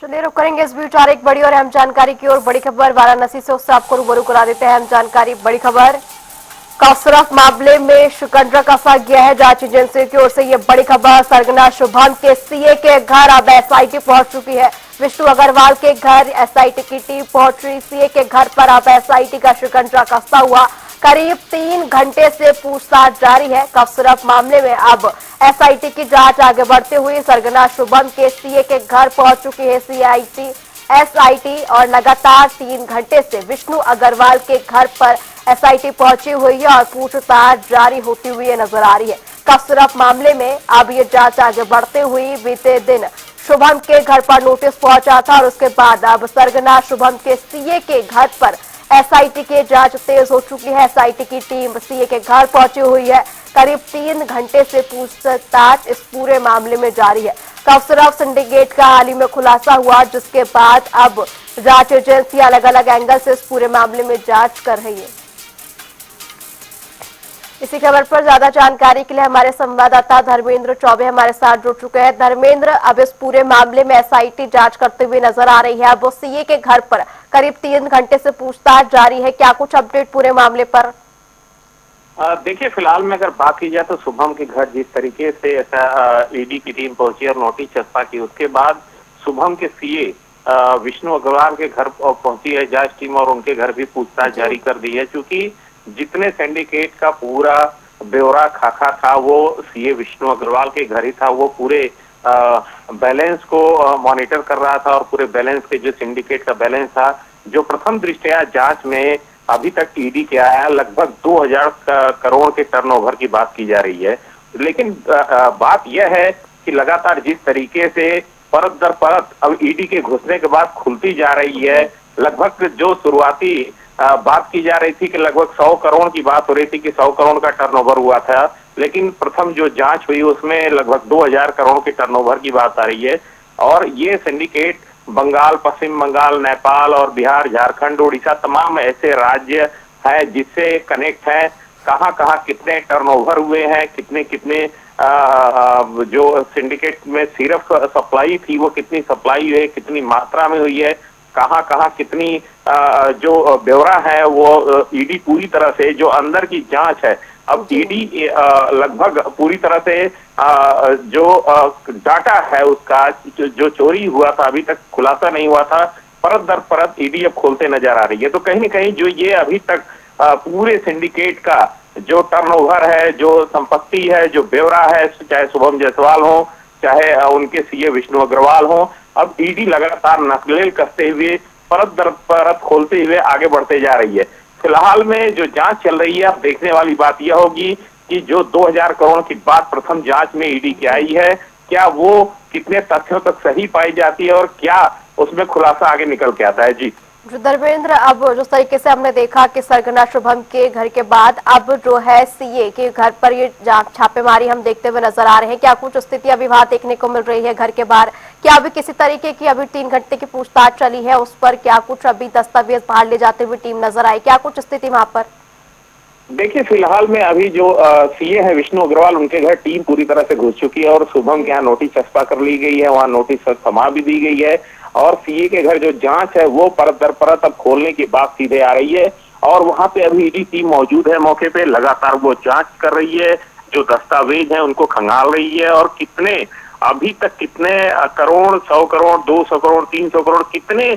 चलिए रुक करेंगे इस बीच और एक बड़ी और अहम जानकारी की ओर। बड़ी खबर वाराणसी से, उससे आपको रूबरू करा देते हैं अहम जानकारी। बड़ी खबर, कासरफ मामले में शिकंजा कसा गया है जांच एजेंसी की ओर से। ये बड़ी खबर, सरगना शुभम के सीए के घर अब एसआईटी पहुंच चुकी है। विष्णु अग्रवाल के घर एसआईटी की टीम पहुंच रही। सीए के घर पर अब एसआईटी का शिकंजा कसता हुआ करीब 3 घंटे से पूछताछ जारी है। कासरफ मामले में अब एसआईटी की जांच आगे बढ़ते हुए सरगना शुभम के सीए के घर पहुंच चुकी है एसआईटी और लगातार 3 घंटे से विष्णु अग्रवाल के घर पर एसआईटी पहुंची हुई है और पूछताछ जारी होती हुई नजर आ रही है। कासरफ मामले में अब ये जांच आगे बढ़ते हुए बीते दिन शुभम के घर पर नोटिस पहुंचा था और उसके बाद अब सरगना शुभम के सीए के घर पर एसआईटी की जांच तेज हो चुकी है। एसआईटी की टीम सीए के घर पहुंची हुई है। करीब 3 घंटे से पूछताछ इस पूरे मामले में जारी है। कासरफ सिंडिकेट का हाल ही में खुलासा हुआ, जिसके बाद अब जांच एजेंसी अलग अलग एंगल से इस पूरे मामले में जांच कर रही है। इसी खबर पर ज्यादा जानकारी के लिए हमारे संवाददाता धर्मेंद्र चौबे हमारे साथ जुड़ चुके हैं। धर्मेंद्र, अब इस पूरे मामले में एसआईटी जांच करते हुए नजर आ रही है। अब वो सीए के घर पर करीब 3 घंटे से पूछताछ जारी है। क्या कुछ अपडेट पूरे मामले पर? देखिए, फिलहाल में अगर बात की जाए तो शुभम के घर जिस तरीके से ऐसा ईडी की टीम पहुंची और नोटिस चस्पा की, उसके बाद शुभम के सीए विष्णु अग्रवाल के घर पहुंची है जांच टीम और उनके घर भी पूछताछ जारी कर दी है। क्योंकि जितने सिंडिकेट का पूरा ब्यौरा खाका था वो सीए विष्णु अग्रवाल के घर ही था। वो पूरे बैलेंस को मॉनिटर कर रहा था और पूरे बैलेंस के जो सिंडिकेट का बैलेंस था, जो प्रथम दृष्टया जांच में अभी तक ईडी के आया लगभग 2000 करोड़ के टर्नओवर की बात की जा रही है। लेकिन बात यह है कि लगातार जिस तरीके से परत दर परत अब ईडी के घुसने के बाद खुलती जा रही है, लगभग जो शुरुआती बात की जा रही थी कि लगभग 100 करोड़ की बात हो रही थी कि 100 करोड़ का टर्नओवर हुआ था, लेकिन प्रथम जो जांच हुई उसमें लगभग 2000 करोड़ के टर्नओवर की बात आ रही है। और ये सिंडिकेट बंगाल, पश्चिम बंगाल, नेपाल और बिहार, झारखंड, उड़ीसा तमाम ऐसे राज्य है जिससे कनेक्ट है। कहां कहां कितने टर्नओवर हुए हैं, कितने कितने जो सिंडिकेट में सिर्फ सप्लाई थी वो कितनी सप्लाई हुई है, कितनी मात्रा में हुई है, कहां कहां कितनी जो ब्यौरा है वो ईडी पूरी तरह से जो अंदर की जांच है, अब ईडी लगभग पूरी तरह से जो डाटा है उसका जो चोरी हुआ था अभी तक खुलासा नहीं हुआ था, परत दर परत ईडी अब खोलते नजर आ रही है। तो कहीं न कहीं जो ये अभी तक पूरे सिंडिकेट का जो टर्नओवर है, जो संपत्ति है, जो ब्यौरा है, चाहे शुभम जायसवाल हो, चाहे उनके सीए विष्णु अग्रवाल हो, अब ईडी लगातार नकेल कसते हुए परत दर परत खोलते हुए आगे बढ़ते जा रही है। फिलहाल में जो जांच चल रही है, अब देखने वाली बात यह होगी कि जो 2000 करोड़ की बात प्रथम जांच में ईडी की आई है, क्या वो कितने तथ्यों तक सही पाई जाती है और क्या उसमें खुलासा आगे निकल के आता है। जी धर्मेंद्र, अब जिस तरीके से हमने देखा कि सरगना शुभम के घर के बाद अब जो है सीए के घर पर ये छापेमारी हम देखते हुए नजर आ रहे हैं, क्या कुछ स्थिति अभी वहां देखने को मिल रही है घर के बाहर? क्या अभी किसी तरीके की अभी 3 घंटे की पूछताछ चली है, उस पर क्या कुछ अभी दस्तावेज बाहर ले जाते हुए टीम नजर आई? क्या कुछ स्थिति वहां पर? देखिए, फिलहाल में अभी जो सीए है विष्णु अग्रवाल, उनके घर टीम पूरी तरह से घुस चुकी है और शुभम के यहाँ नोटिस चस्पा कर ली गई है, वहाँ नोटिस थमा भी दी गई है और सीए के घर जो जांच है वो परत दर परत अब खोलने की बात सीधे आ रही है और वहां पे अभी ईडी टीम मौजूद है मौके पे, लगातार वो जांच कर रही है, जो दस्तावेज है उनको खंगाल रही है और कितने अभी तक कितने करोड़, 100 करोड़, 200 करोड़, 300 करोड़ कितने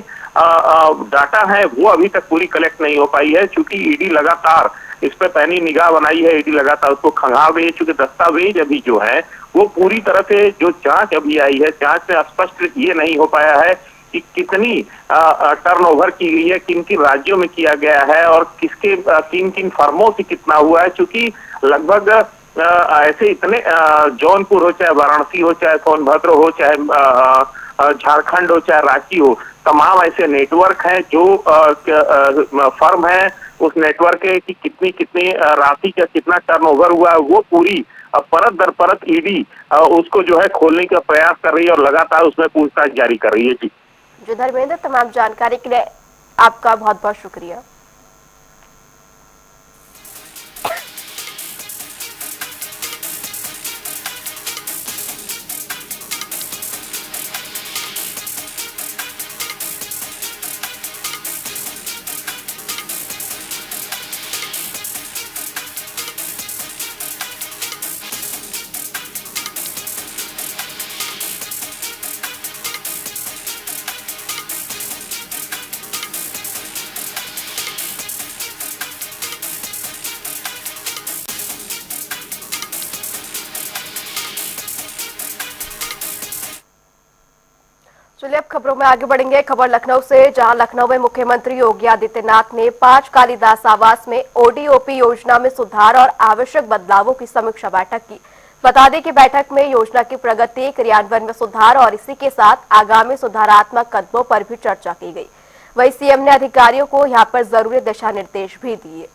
डाटा है वो अभी तक पूरी कलेक्ट नहीं हो पाई है। चूंकि ईडी लगातार इस पे पैनी निगाह बनाई है, ईडी लगातार उसको खंगाल रही है। चूंकि दस्तावेज अभी जो है वो पूरी तरह से जो जांच अभी आई है, जांच में स्पष्ट ये नहीं हो पाया है कि कितनी टर्नओवर की गई है, किन किन राज्यों में किया गया है और किसके किन किन फर्मों से कितना हुआ है। चूंकि लगभग ऐसे इतने जौनपुर हो, चाहे वाराणसी हो, चाहे सोनभद्र हो, चाहे झारखंड हो, चाहे रांची हो, तमाम ऐसे नेटवर्क हैं जो फर्म है उस नेटवर्क के कि कितनी कितनी राशि का कितना टर्नओवर हुआ है वो पूरी परत दर परत ईडी उसको जो है खोलने का प्रयास कर रही है और लगातार उसमें पूछताछ जारी कर रही है। जी धर्मेंद्र, तमाम जानकारी के लिए आपका बहुत बहुत शुक्रिया। चलिए अब खबरों में आगे बढ़ेंगे। खबर लखनऊ से, जहां लखनऊ में मुख्यमंत्री योगी आदित्यनाथ ने 5 कालिदास आवास में ओडीओपी योजना में सुधार और आवश्यक बदलावों की समीक्षा बैठक की। बता दें कि बैठक में योजना की प्रगति, क्रियान्वयन में सुधार और इसी के साथ आगामी सुधारात्मक कदमों पर भी चर्चा की गई। वहीं सीएम ने अधिकारियों को यहां पर जरूरी दिशा निर्देश भी दिए।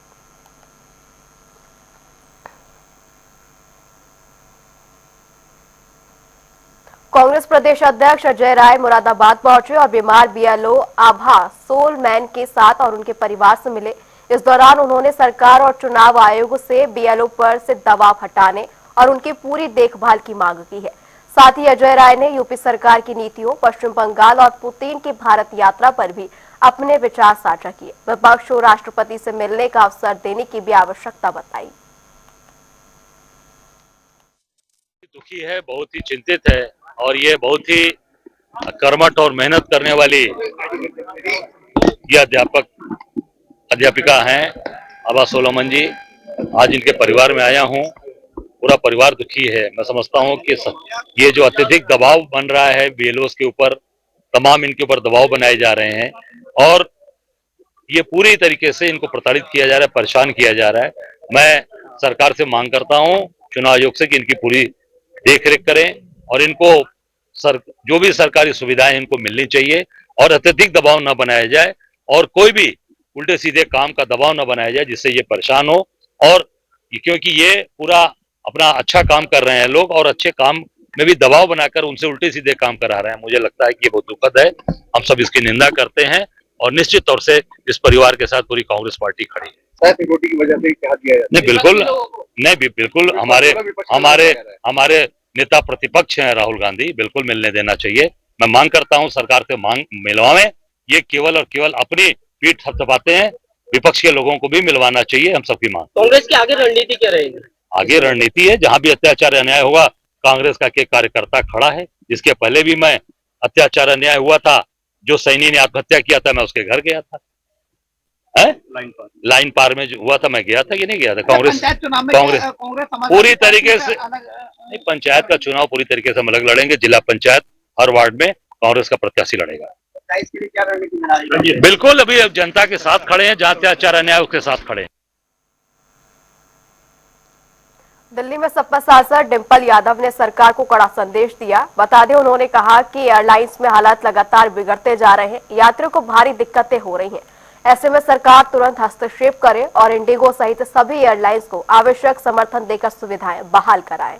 कांग्रेस प्रदेश अध्यक्ष अजय राय मुरादाबाद पहुंचे और बीमार बीएलओ आभा सोलमैन के साथ और उनके परिवार से मिले। इस दौरान उन्होंने सरकार और चुनाव आयोग से बीएलओ पर से दबाव हटाने और उनकी पूरी देखभाल की मांग की है। साथ ही अजय राय ने यूपी सरकार की नीतियों, पश्चिम बंगाल और पुतिन की भारत यात्रा पर भी अपने विचार साझा किए। विपक्ष को राष्ट्रपति से मिलने का अवसर देने की भी आवश्यकता बताई। दुखी है, बहुत ही चिंतित है और ये बहुत ही कर्मठ और मेहनत करने वाली ये अध्यापिका हैं आभा सोलोमन जी। आज इनके परिवार में आया हूँ, पूरा परिवार दुखी है। मैं समझता हूँ कि ये जो अत्यधिक दबाव बन रहा है बीएलओस के ऊपर, तमाम इनके ऊपर दबाव बनाए जा रहे हैं और ये पूरी तरीके से इनको प्रताड़ित किया जा रहा है, परेशान किया जा रहा है। मैं सरकार से मांग करता हूँ, चुनाव आयोग से, कि इनकी पूरी देखरेख करें और इनको जो भी सरकारी सुविधाएं इनको मिलनी चाहिए और अत्यधिक दबाव न बनाया जाए और कोई भी उल्टे सीधे काम का दबाव न बनाया जाए जिससे ये परेशान हो। और क्योंकि ये पूरा अपना अच्छा काम कर रहे हैं लोग और अच्छे काम में भी दबाव बनाकर उनसे उल्टे सीधे काम करा रहे हैं। मुझे लगता है कि ये बहुत दुखद है। हम सब इसकी निंदा करते हैं और निश्चित तौर से इस परिवार के साथ पूरी कांग्रेस पार्टी खड़ी है। सिक्योरिटी की वजह से क्या किया जाए? नहीं बिल्कुल हमारे नेता प्रतिपक्ष हैं राहुल गांधी, बिल्कुल मिलने देना चाहिए। मैं मांग करता हूं सरकार से मांग मिलवाएं। ये केवल और केवल अपनी पीठ थपथपाते हैं, विपक्ष के लोगों को भी मिलवाना चाहिए। हम सबकी मांग। कांग्रेस की आगे रणनीति क्या रहेगी? आगे रणनीति है, जहां भी अत्याचार अन्याय होगा कांग्रेस का एक कार्यकर्ता खड़ा है। इसके पहले भी मैं अत्याचार अन्याय हुआ था, जो सैनी ने आत्महत्या किया था, मैं उसके घर गया था। लाइन पार में जो हुआ था, मैं गया था कि नहीं गया था? कांग्रेस पूरी तरीके से नहीं, पंचायत का चुनाव पूरी तरीके से हम अलग लड़ेंगे। जिला पंचायत हर वार्ड में कांग्रेस का प्रत्याशी लड़ेगा। इसके लिए क्या रणनीति बना रही है? बिल्कुल, अभी जनता के साथ खड़े हैं, जहां अत्याचार अन्याय उसके साथ खड़े हैं। दिल्ली में सपा सांसद डिंपल यादव ने सरकार को कड़ा संदेश दिया। बता दें, उन्होंने कहा कि एयरलाइंस में हालात लगातार बिगड़ते जा रहे हैं, यात्रियों को भारी दिक्कतें हो रही हैं। ऐसे में सरकार तुरंत हस्तक्षेप करे और इंडिगो सहित सभी एयरलाइंस को आवश्यक समर्थन देकर सुविधाएं बहाल कराए।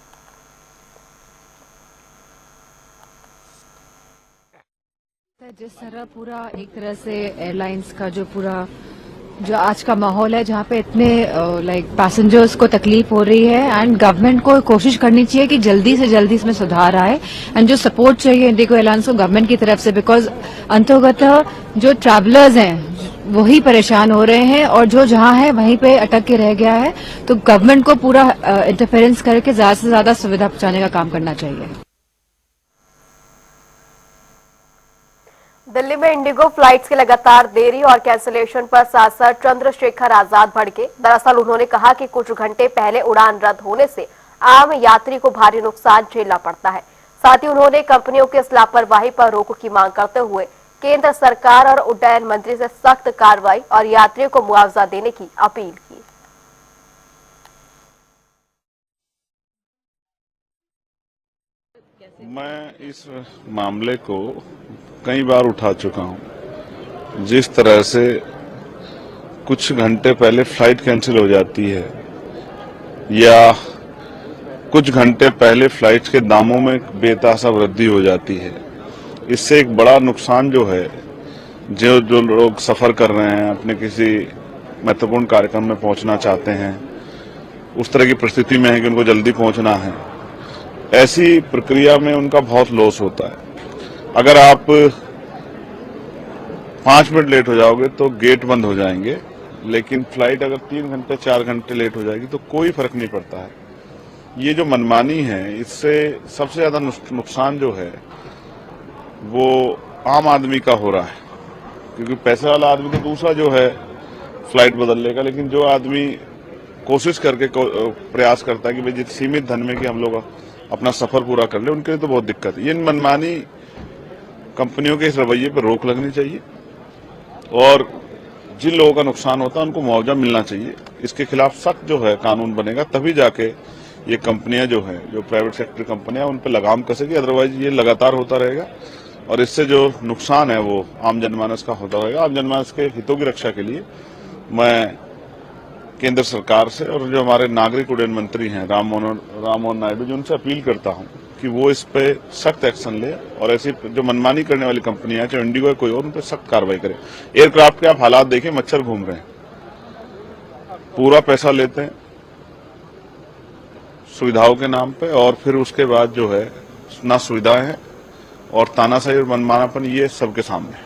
जिस तरह पूरा एक तरह से एयरलाइंस का जो आज का माहौल है, जहाँ पे इतने पैसेंजर्स को तकलीफ हो रही है, एंड गवर्नमेंट को कोशिश करनी चाहिए कि जल्दी से जल्दी इसमें सुधार आए। एंड जो सपोर्ट चाहिए इंडिगो एयरलाइंस को गवर्नमेंट की तरफ से, बिकॉज अंतर्गत जो ट्रैवलर्स हैं वही परेशान हो रहे हैं और जो जहां है वहीं पे अटक के रह गया है। तो गवर्नमेंट को पूरा इंटरफेरेंस करके ज्यादा से ज्यादा सुविधा पहुंचाने का काम करना चाहिए। दिल्ली में इंडिगो फ्लाइट्स की लगातार देरी और कैंसिलेशन पर सांसद चंद्रशेखर आजाद भड़के। दरअसल उन्होंने कहा कि कुछ घंटे पहले उड़ान रद्द होने से आम यात्री को भारी नुकसान झेलना पड़ता है। साथ ही उन्होंने कंपनियों की इस लापरवाही पर रोक की मांग करते हुए केंद्र सरकार और उड्डयन मंत्री से सख्त कार्रवाई और यात्रियों को मुआवजा देने की अपील की। मैं इस मामले को कई बार उठा चुका हूं। जिस तरह से कुछ घंटे पहले फ्लाइट कैंसिल हो जाती है या कुछ घंटे पहले फ्लाइट के दामों में बेतहाशा वृद्धि हो जाती है, इससे एक बड़ा नुकसान जो है, जो लोग सफर कर रहे हैं, अपने किसी महत्वपूर्ण कार्यक्रम में पहुंचना चाहते हैं, उस तरह की परिस्थिति में है कि उनको जल्दी पहुंचना है, ऐसी प्रक्रिया में उनका बहुत लॉस होता है। अगर आप 5 मिनट लेट हो जाओगे तो गेट बंद हो जाएंगे, लेकिन फ्लाइट अगर 3 घंटे 4 घंटे लेट हो जाएगी तो कोई फर्क नहीं पड़ता है। ये जो मनमानी है, इससे सबसे ज्यादा नुकसान जो है वो आम आदमी का हो रहा है, क्योंकि पैसे वाला आदमी तो दूसरा जो है फ्लाइट बदल लेगा, लेकिन जो आदमी कोशिश करके प्रयास करता है कि भाई जिस सीमित धन में कि हम लोग अपना सफर पूरा कर ले, उनके लिए तो बहुत दिक्कत है। ये मनमानी कंपनियों के इस रवैये पर रोक लगनी चाहिए और जिन लोगों का नुकसान होता है उनको मुआवजा मिलना चाहिए। इसके खिलाफ सख्त जो है कानून बनेगा, तभी जाके ये कंपनियां जो हैं, जो प्राइवेट सेक्टर कंपनियां, उन पर लगाम कसेगी। अदरवाइज ये लगातार होता रहेगा और इससे जो नुकसान है वो आम जनमानस का होता रहेगा। आम जनमानस के हितों की रक्षा के लिए मैं केंद्र सरकार से और जो हमारे नागरिक उड्डयन मंत्री हैं राम मोहन नायडू जी, उनसे अपील करता हूं कि वो इस पे सख्त एक्शन ले और ऐसी जो मनमानी करने वाली कंपनियां हैं, चाहे इंडिगो है कोई और, उन पे सख्त कार्रवाई करे। एयरक्राफ्ट के आप हालात देखिए, मच्छर घूम रहे हैं, पूरा पैसा लेते हैं सुविधाओं के नाम पे और फिर उसके बाद जो है ना सुविधाएं हैं और तानाशाही और मनमानापन ये सबके सामने है।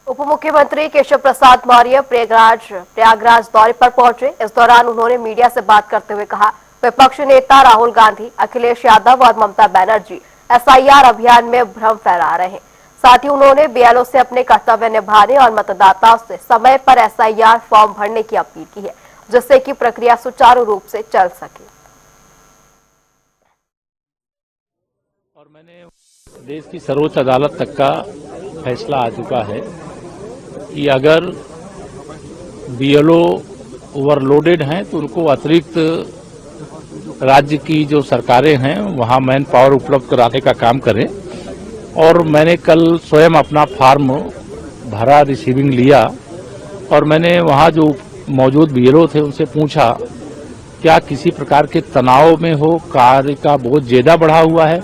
उप मुख्यमंत्री केशव प्रसाद मौर्य प्रयागराज दौरे पर पहुंचे। इस दौरान उन्होंने मीडिया से बात करते हुए कहा, विपक्ष नेता राहुल गांधी, अखिलेश यादव और ममता बनर्जी एसआईआर अभियान में भ्रम फैला रहे हैं। साथ ही उन्होंने बीएलओ से अपने कर्तव्य निभाने और मतदाताओं से समय पर एसआईआर फॉर्म भरने की अपील की है, जिससे कि प्रक्रिया सुचारू रूप से चल सके। और मैंने देश की सर्वोच्च अदालत तक का फैसला आ चुका है कि अगर बीएलओ ओवरलोडेड हैं तो उनको अतिरिक्त राज्य की जो सरकारें हैं वहां मैन पावर उपलब्ध कराने का काम करें। और मैंने कल स्वयं अपना फॉर्म भरा, रिसीविंग लिया और मैंने वहां जो मौजूद बीएलओ थे उनसे पूछा क्या किसी प्रकार के तनाव में हो, कार्य का बोझ ज्यादा बढ़ा हुआ है।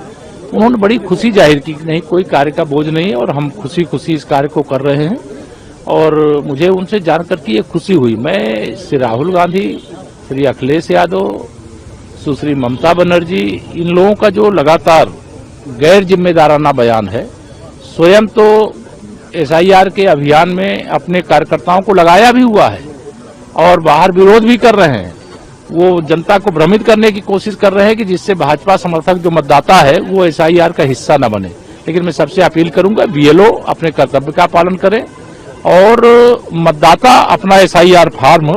उन्होंने बड़ी खुशी जाहिर की कि नहीं, कोई कार्य का बोझ नहीं है और हम खुशी खुशी इस कार्य को कर रहे हैं। और मुझे उनसे जानकर के ये खुशी हुई। मैं श्री राहुल गांधी, श्री अखिलेश यादव, सुश्री ममता बनर्जी, इन लोगों का जो लगातार गैर जिम्मेदाराना बयान है, स्वयं तो एसआईआर के अभियान में अपने कार्यकर्ताओं को लगाया भी हुआ है और बाहर विरोध भी कर रहे हैं। वो जनता को भ्रमित करने की कोशिश कर रहे हैं कि जिससे भाजपा समर्थक जो मतदाता है वो एसआईआर का हिस्सा न बने। लेकिन मैं सबसे अपील करूंगा, बीएलओ अपने कर्तव्य का पालन करें और मतदाता अपना एसआईआर फॉर्म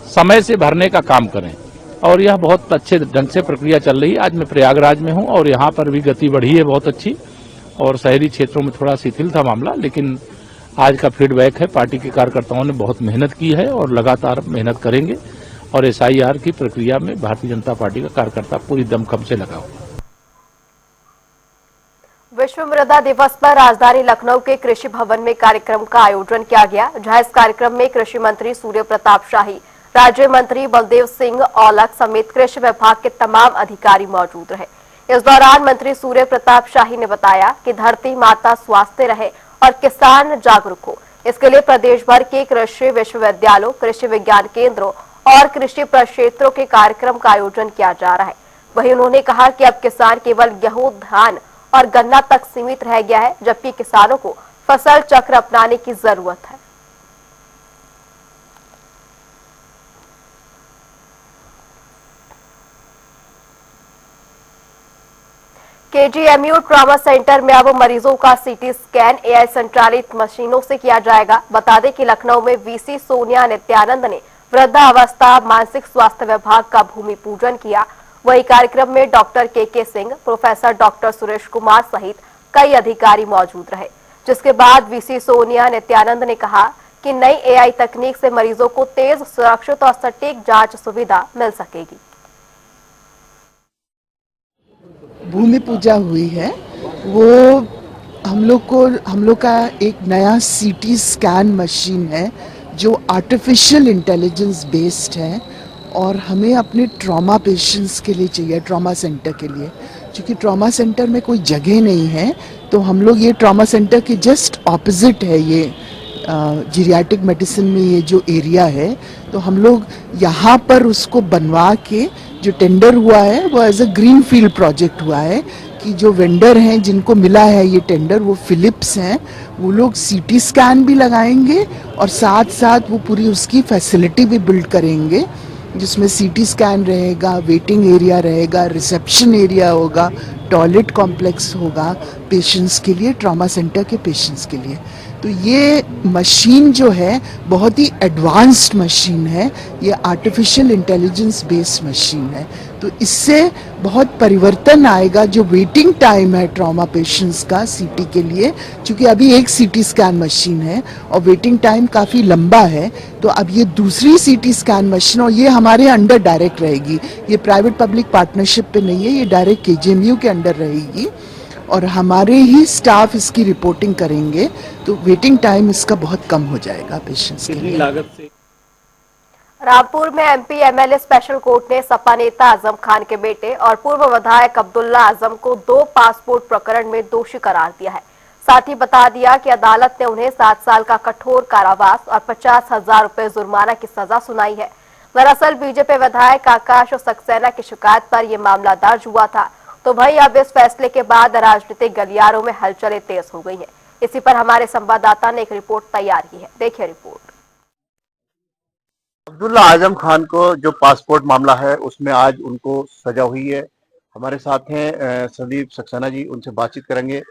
समय से भरने का काम करें। और यह बहुत अच्छे ढंग से प्रक्रिया चल रही है। आज मैं प्रयागराज में हूं और यहाँ पर भी गति बढ़ी है बहुत अच्छी, और शहरी क्षेत्रों में थोड़ा शिथिल था मामला, लेकिन आज का फीडबैक है पार्टी के कार्यकर्ताओं ने बहुत मेहनत की है और लगातार मेहनत करेंगे और एसआईआर की प्रक्रिया में भारतीय जनता पार्टी का कार्यकर्ता पूरी दमखम से लगा हुआ। विश्व मृदा दिवस पर राजधानी लखनऊ के कृषि भवन में कार्यक्रम का आयोजन किया गया, जहां इस कार्यक्रम में कृषि मंत्री सूर्य प्रताप शाही, राज्य मंत्री बलदेव सिंह औलख समेत कृषि विभाग के तमाम अधिकारी मौजूद रहे। इस दौरान मंत्री सूर्य प्रताप शाही ने बताया कि धरती माता स्वस्थ रहे और किसान जागरूक हो, इसके लिए प्रदेश भर के कृषि विश्वविद्यालयों, कृषि विज्ञान केंद्रों और कृषि प्रक्षेत्रों के कार्यक्रम का आयोजन किया जा रहा है। वहीं उन्होंने कहा कि अब किसान केवल गेहूं, धान और गन्ना तक सीमित रह गया है, जबकि किसानों को फसल चक्र अपनाने की जरूरत है। केजीएमयू ट्रॉमा सेंटर में अब मरीजों का सीटी स्कैन एआई संचालित मशीनों से किया जाएगा। बता दें कि लखनऊ में वीसी सोनिया नित्यानंद ने वृद्धावस्था मानसिक स्वास्थ्य विभाग का भूमि पूजन किया। वही कार्यक्रम में डॉक्टर के सिंह, प्रोफेसर डॉक्टर सुरेश कुमार सहित कई अधिकारी मौजूद रहे, जिसके बाद वीसी सोनिया नित्यानंद ने कहा कि नई एआई तकनीक से मरीजों को तेज, सुरक्षित और सटीक जांच सुविधा मिल सकेगी। भूमि पूजा हुई है, वो हम लोग का एक नया सीटी स्कैन मशीन है जो आर्टिफिशियल इंटेलिजेंस बेस्ड है और हमें अपने ट्रॉमा पेशेंट्स के लिए चाहिए, ट्रॉमा सेंटर के लिए। क्योंकि ट्रॉमा सेंटर में कोई जगह नहीं है, तो हम लोग ये ट्रॉमा सेंटर के जस्ट ऑपोजिट है, ये जीरियाट्रिक मेडिसिन में ये जो एरिया है, तो हम लोग यहाँ पर उसको बनवा के, जो टेंडर हुआ है वो as a green field project हुआ है कि जो वेंडर हैं जिनको मिला है ये टेंडर, वो फिलिप्स हैं, वो लोग सीटी स्कैन भी लगाएंगे और साथ साथ वो पूरी उसकी फैसिलिटी भी बिल्ड करेंगे, जिसमें सीटी स्कैन रहेगा, वेटिंग एरिया रहेगा, रिसेप्शन एरिया होगा, टॉयलेट कॉम्प्लेक्स होगा पेशेंट्स के लिए, ट्रॉमा सेंटर के पेशेंट्स के लिए। तो ये मशीन जो है बहुत ही एडवांस्ड मशीन है, ये आर्टिफिशियल इंटेलिजेंस बेस्ड मशीन है। तो इससे बहुत परिवर्तन आएगा जो वेटिंग टाइम है ट्रॉमा पेशेंट्स का सीटी के लिए, क्योंकि अभी एक सीटी स्कैन मशीन है और वेटिंग टाइम काफ़ी लंबा है। तो अब ये दूसरी सीटी स्कैन मशीन, और ये हमारे अंडर डायरेक्ट रहेगी, ये प्राइवेट पब्लिक पार्टनरशिप पे नहीं है, ये डायरेक्ट केजीएमयू के अंडर रहेगी और हमारे ही स्टाफ इसकी रिपोर्टिंग करेंगे। तो वेटिंग टाइम इसका बहुत कम हो जाएगा पेशेंट्स के कितनी लिए। लागत से रामपुर में एमपी एमएलए स्पेशल कोर्ट ने सपा नेता आजम खान के बेटे और पूर्व विधायक अब्दुल्ला आजम को 2 पासपोर्ट प्रकरण में दोषी करार दिया है। साथ ही बता दिया कि अदालत ने उन्हें 7 साल का कठोर कारावास और 50,000 रुपए जुर्माना की सजा सुनाई है। दरअसल बीजेपी विधायक आकाश सक्सेना की शिकायत पर यह मामला दर्ज हुआ था। तो भाई अब इस फैसले के बाद राजनीतिक गलियारों में हलचलें तेज हो गई हैं। इसी पर हमारे संवाददाता ने एक रिपोर्ट तैयार की है, देखिए रिपोर्ट। अब्दुल्ला आजम खान को जो पासपोर्ट मामला है उसमें आज उनको सजा हुई है। हमारे साथ हैं संदीप सक्सेना जी, उनसे बातचीत करेंगे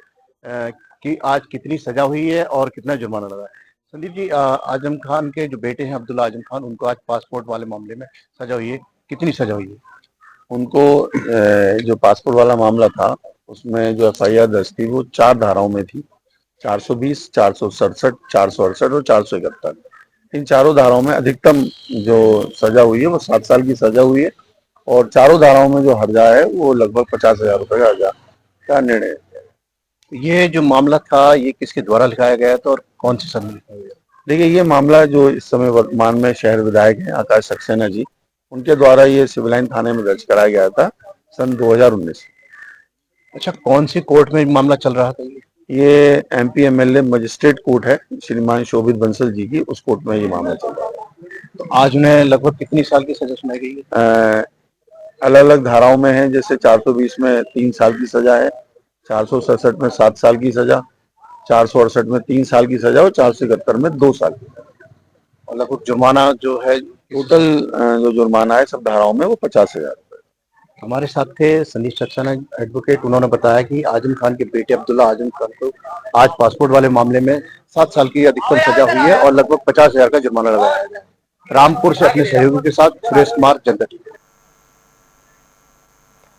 कि आज कितनी सजा हुई है और कितना जुर्माना लगा है। संदीप जी, आजम खान के जो बेटे हैं अब्दुल्ला आजम खान, उनको आज पासपोर्ट वाले मामले में सजा हुई है, कितनी सजा हुई है? उनको जो पासपोर्ट वाला मामला था उसमें जो एफआईआर दर्ज थी वो 4 धाराओं में थी, 420, 467, 468 और 471। इन चारों धाराओं में अधिकतम जो सजा हुई है वो 7 साल की सजा हुई है और चारों धाराओं में जो हर्जा है वो लगभग 50,000 रुपए का हर्जा का निर्णय है। ये जो मामला था ये किसके द्वारा लिखाया गया था और कौन सी सन में लिखाया गया? देखिए, ये मामला जो इस समय वर्तमान में शहर विधायक हैं आकाश सक्सेना जी, उनके द्वारा ये सिविल लाइन थाने में दर्ज कराया गया था सन 2019। अच्छा, कौन सी कोर्ट में मामला चल रहा था? ये एमपी एमएलए मजिस्ट्रेट कोर्ट है श्रीमान शोभित बंसल जी की, उस कोर्ट में ये मामला चल रहा है। तो आज उन्हें लगभग कितनी साल की सजा सुनाई गई है? अलग अलग धाराओं में है, जैसे 420 में 3 साल की सजा है, 467 में 7 साल की सजा, 468 में 3 साल की सजा और 471 में 2 साल की सजा। और लगभग जुर्माना जो है टोटल जो जुर्माना है सब धाराओं में वो 50,000। हमारे साथ थे संदीप सक्सेना एडवोकेट, उन्होंने बताया कि आजम खान के बेटे अब्दुल्ला आजम खान को आज पासपोर्ट वाले मामले में 7 साल की अधिकतम सजा हुई है और लगभग 50,000 का जुर्माना लगाया गया। रामपुर से अपने सहयोगियों के साथ सुरेश कुमार, जनता टीवी।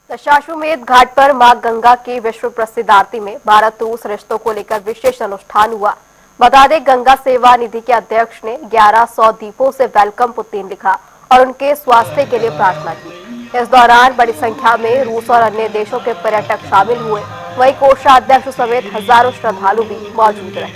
दशाश्वमेध घाट पर मां गंगा की विश्व प्रसिद्ध आरती में भारत रूस रिश्तों को लेकर विशेष अनुष्ठान हुआ। बता दें, गंगा सेवा निधि के अध्यक्ष ने 1100 दीपों से वेलकम पुतीन लिखा और उनके स्वास्थ्य के लिए प्रार्थना की। इस दौरान बड़ी संख्या में रूस और अन्य देशों के पर्यटक शामिल हुए। वहीं कोषाध्यक्ष समेत हजारों श्रद्धालु भी मौजूद रहे।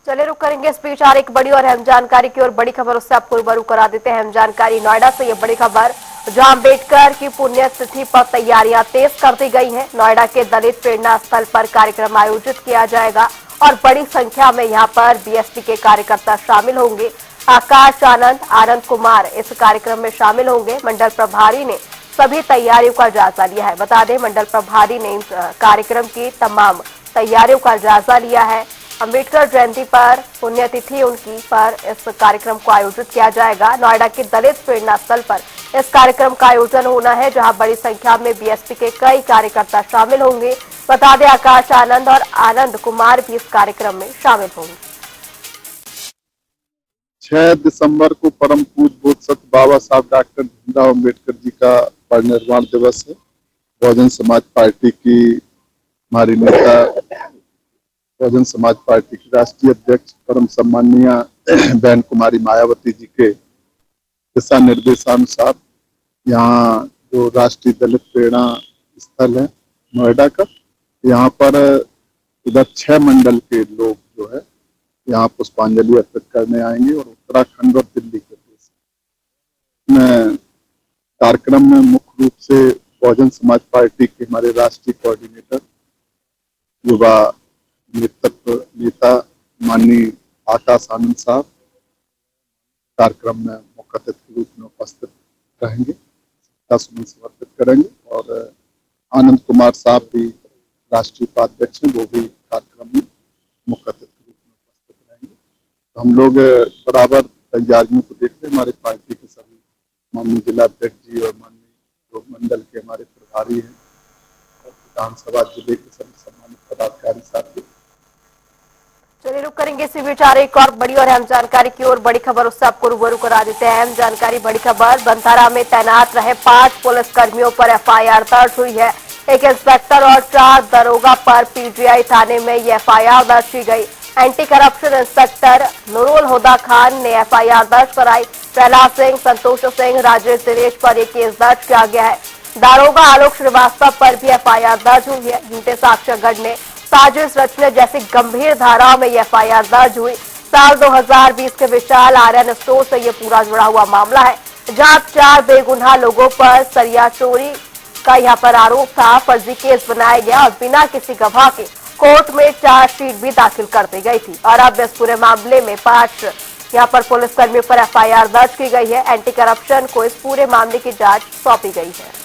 चले रुक करेंगे इस बीच एक बड़ी और अहम जानकारी की और बड़ी खबर उससे आपको रूबरू करा देते हैं। अहम जानकारी नोएडा से, ये बड़ी खबर जहां अम्बेडकर की पुण्यतिथि पर तैयारियां तेज कर दी गई हैं। नोएडा के दलित प्रेरणा स्थल पर कार्यक्रम आयोजित किया जाएगा और बड़ी संख्या में यहां पर बीएसपी के कार्यकर्ता शामिल होंगे। आकाश आनंद कुमार इस कार्यक्रम में शामिल होंगे। मंडल प्रभारी ने सभी तैयारियों का जायजा लिया है। बता दें, मंडल प्रभारी ने इस कार्यक्रम की तमाम तैयारियों का जायजा लिया है। अम्बेडकर जयंती पर पुण्यतिथि उनकी पर इस कार्यक्रम को आयोजित किया जाएगा। नोएडा के दलित प्रेरणा स्थल पर इस कार्यक्रम का आयोजन होना है, जहां बड़ी संख्या में बीएसपी के कई कार्यकर्ता शामिल होंगे। बता दें, आकाश आनंद और आनंद कुमार भी इस कार्यक्रम में शामिल होंगे। 6 दिसंबर को परम पूज्य बोधसत्व बाबा साहब डॉक्टर भीमराव अम्बेडकर जी का परिनिर्वाण दिवस है। बहुजन समाज पार्टी की हमारी नेता, बहुजन समाज पार्टी की राष्ट्रीय अध्यक्ष परम सम्माननीय बहन कुमारी मायावती जी के दिशा निर्देशानुसार यहाँ जो राष्ट्रीय दलित प्रेरणा स्थल है नोएडा का, यहाँ पर इधर 6 मंडल के लोग जो है यहाँ पुष्पांजलि अर्पित करने आएंगे और उत्तराखंड और दिल्ली के में कार्यक्रम में मुख्य रूप से बहुजन समाज पार्टी के हमारे राष्ट्रीय कोऑर्डिनेटर युवा नेतृत्व नेता माननीय आकाश आनंद साहब कार्यक्रम में मुख्य अतिथि के रूप में उपस्थित रहेंगे, सुमन समर्पित करेंगे और आनंद कुमार साहब भी राष्ट्रीय उपाध्यक्ष हैं, वो भी कार्यक्रम में मुख्य अतिथि के रूप में उपस्थित रहेंगे। तो हम लोग बराबर तैयारियों को देखते हमारे पार्टी के सभी माननीय जिलाध्यक्ष जी और माननीय जो मंडल के हमारे प्रभारी हैं और विधानसभा जिले के सभी सम्मानित पदाधिकारी साथी। चलिए रुक करेंगे इसी विचार एक और बड़ी और अहम जानकारी की ओर। बड़ी खबर उससे आपको रूबरू करा देते हैं। अहम जानकारी, बड़ी खबर, बंथारा में तैनात रहे 5 पुलिसकर्मियों पर एफआईआर दर्ज हुई है। एक इंस्पेक्टर और 4 दरोगा पर पीजीआई थाने में ये एफआईआर दर्ज की गई। एंटी करप्शन इंस्पेक्टर नूरुल हुदा खान ने एफआईआर दर्ज कराई। प्रहलाद सिंह, संतोष सिंह, राजेश दिनेश पर यह केस दर्ज किया गया है। दारोगा आलोक श्रीवास्तव पर भी एफआईआर दर्ज हुई है। झूठे साक्ष्य गढ़ने, साजिश रचने जैसी गंभीर धाराओं में यह एफआईआर दर्ज हुई। साल 2020 के विशाल आर्यन स्टोर से यह पूरा जुड़ा हुआ मामला है, जहां 4 बेगुनाह लोगों पर सरिया चोरी का यहां पर आरोप था। फर्जी केस बनाया गया और बिना किसी गवाह के कोर्ट में चार्जशीट भी दाखिल कर दी गई थी। और अब इस पूरे मामले में 5 यहां पर पुलिसकर्मियों पर एफआईआर दर्ज की गई है। एंटी करप्शन को इस पूरे मामले की जांच सौंपी गई है।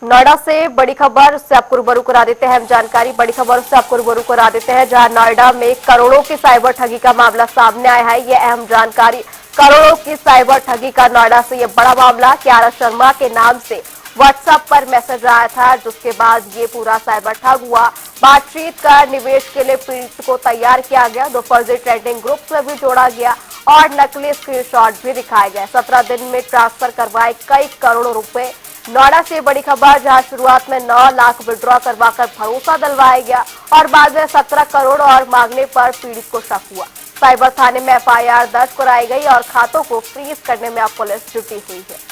नोएडा से बड़ी खबर उससे आपको रूबरू करा देते हैं। हम जानकारी, बड़ी खबर उससे आपको रूबरू करा देते हैं, जहां नोएडा में करोड़ों की साइबर ठगी का मामला सामने आया है। यह अहम जानकारी, करोड़ों की साइबर ठगी का नोएडा से यह बड़ा मामला। कियारा शर्मा के नाम से व्हाट्सएप पर मैसेज आया था, जिसके बाद ये पूरा साइबर ठग हुआ। बातचीत कर निवेश के लिए पीड़ित को तैयार किया गया। 2 फर्जी ट्रेडिंग ग्रुप में भी जोड़ा गया और नकली स्क्रीनशॉट भी दिखाए गए। 17 दिन में ट्रांसफर करवाए कई करोड़ों रुपए। नोएडा से बड़ी खबर, जहां शुरुआत में 9 लाख विड्रॉ करवाकर भरोसा दिलवाया गया और बाद में 17 करोड़ और मांगने पर पीड़ित को शक हुआ। साइबर थाने में एफआईआर दर्ज कराई गई और खातों को फ्रीज करने में अब पुलिस जुटी हुई है।